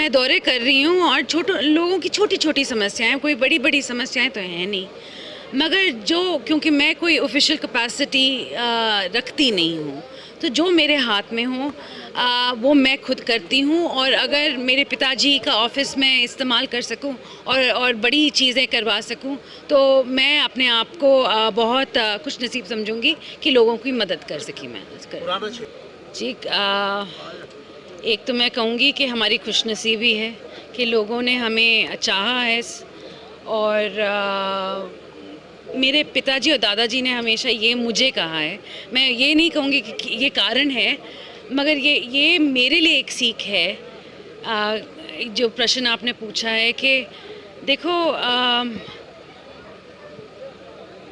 मैं दौरे कर रही हूँ और लोगों की छोटी छोटी समस्याएं, कोई बड़ी बड़ी समस्याएं तो हैं नहीं, मगर क्योंकि मैं कोई ऑफिशियल कैपेसिटी रखती नहीं हूँ, तो जो मेरे हाथ में हो वो मैं खुद करती हूँ। और अगर मेरे पिताजी का ऑफिस में इस्तेमाल कर सकूँ और बड़ी चीज़ें करवा सकूँ, तो मैं अपने आप को बहुत खुश नसीब समझूंगी कि लोगों की मदद कर सकी मैं जी। एक तो मैं कहूँगी कि हमारी खुशनसीबी है कि लोगों ने हमें चाहा है, और मेरे पिताजी और दादाजी ने हमेशा ये मुझे कहा है। मैं ये नहीं कहूँगी कि ये कारण है, मगर ये मेरे लिए एक सीख है। जो प्रश्न आपने पूछा है कि देखो,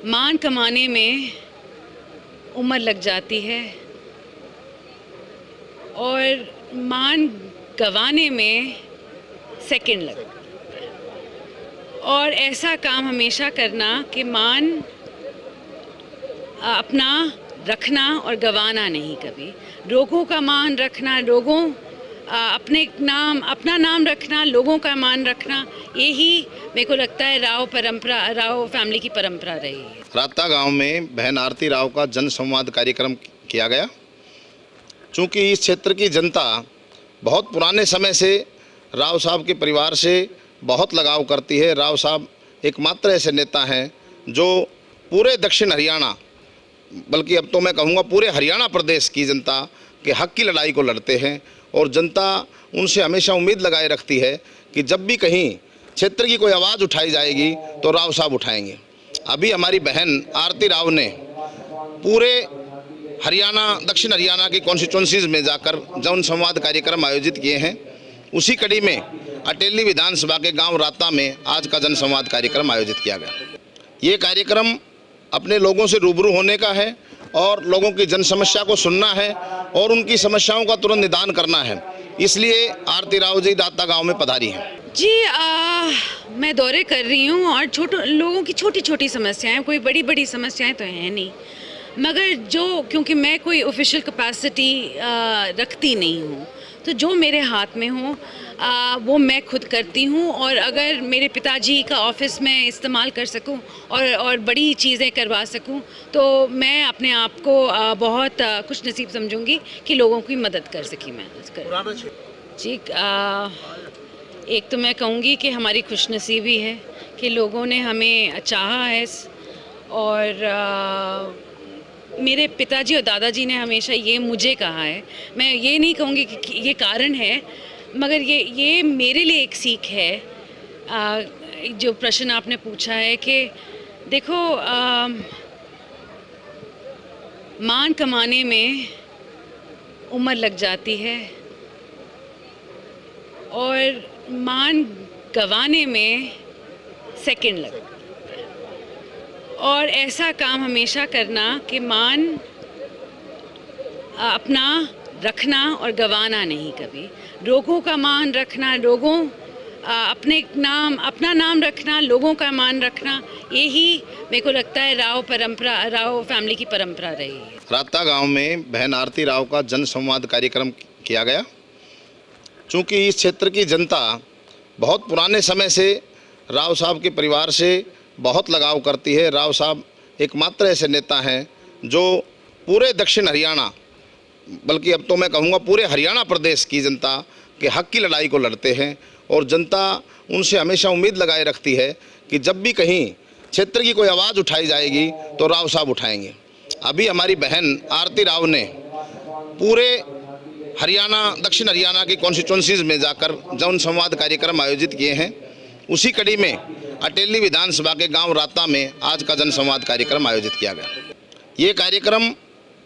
मान कमाने में उम्र लग जाती है और मान गंवाने में सेकंड लगता है। और ऐसा काम हमेशा करना कि मान अपना रखना और गंवाना नहीं कभी। लोगों का मान रखना, अपना नाम रखना, लोगों का मान रखना, यही मेरे को लगता है राव फैमिली की परंपरा रही है। राता गांव में बहन आरती राव का जन संवाद कार्यक्रम किया गया। चूँकि इस क्षेत्र की जनता बहुत पुराने समय से राव साहब के परिवार से बहुत लगाव करती है। राव साहब एकमात्र ऐसे नेता हैं जो पूरे दक्षिण हरियाणा, बल्कि अब तो मैं कहूँगा पूरे हरियाणा प्रदेश की जनता के हक की लड़ाई को लड़ते हैं। और जनता उनसे हमेशा उम्मीद लगाए रखती है कि जब भी कहीं क्षेत्र की कोई आवाज़ उठाई जाएगी तो राव साहब उठाएंगे। अभी हमारी बहन आरती राव ने पूरे हरियाणा, दक्षिण हरियाणा की कॉन्स्टिट्यूंसीज में जाकर जन संवाद कार्यक्रम आयोजित किए हैं। उसी कड़ी में अटेली विधानसभा के गांव राता में आज का जन संवाद कार्यक्रम आयोजित किया गया। ये कार्यक्रम अपने लोगों से रूबरू होने का है और लोगों की जन समस्या को सुनना है और उनकी समस्याओं का तुरंत निदान करना है। इसलिए आरती राव जी राता गांव में पधारी हैं। जी, मैं दौरे कर रही हूँ और लोगों की छोटी छोटी समस्याएं, कोई बड़ी बड़ी समस्याएं तो हैं नहीं, मगर क्योंकि मैं कोई ऑफिशियल कैपेसिटी रखती नहीं हूँ, तो जो मेरे हाथ में हो वो मैं खुद करती हूँ। और अगर मेरे पिताजी का ऑफिस में इस्तेमाल कर सकूँ और बड़ी चीज़ें करवा सकूँ, तो मैं अपने आप को बहुत खुश नसीब समझूंगी कि लोगों की मदद कर सकी मैं जी। एक तो मैं कहूँगी कि हमारी खुशनसीबी है कि लोगों ने हमें चाहा है, और मेरे पिताजी और दादाजी ने हमेशा ये मुझे कहा है। मैं ये नहीं कहूँगी कि ये कारण है, मगर ये मेरे लिए एक सीख है। जो प्रश्न आपने पूछा है कि देखो, मान कमाने में उम्र लग जाती है और मान गंवाने में सेकंड लगता है। और ऐसा काम हमेशा करना कि मान अपना रखना और गंवाना नहीं कभी। लोगों का मान रखना, अपना नाम रखना, लोगों का मान रखना, यही मेरे को लगता है राव फैमिली की परंपरा रही है। राता गांव में बहन आरती राव का जन संवाद कार्यक्रम किया गया। चूँकि इस क्षेत्र की जनता बहुत पुराने समय से राव साहब के परिवार से बहुत लगाव करती है। राव साहब एकमात्र ऐसे नेता हैं जो पूरे दक्षिण हरियाणा, बल्कि अब तो मैं कहूँगा पूरे हरियाणा प्रदेश की जनता के हक की लड़ाई को लड़ते हैं। और जनता उनसे हमेशा उम्मीद लगाए रखती है कि जब भी कहीं क्षेत्र की कोई आवाज़ उठाई जाएगी तो राव साहब उठाएंगे। अभी हमारी बहन आरती राव ने पूरे हरियाणा, दक्षिण हरियाणा की कॉन्स्टिट्यूंसीज में जाकर जन संवाद कार्यक्रम आयोजित किए हैं। उसी कड़ी में अटेली विधानसभा के गांव राता में आज का जन संवाद कार्यक्रम आयोजित किया गया। ये कार्यक्रम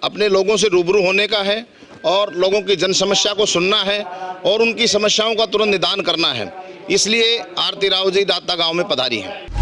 अपने लोगों से रूबरू होने का है और लोगों की जन समस्या को सुनना है और उनकी समस्याओं का तुरंत निदान करना है। इसलिए आरती राव जी राता गांव में पधारी हैं।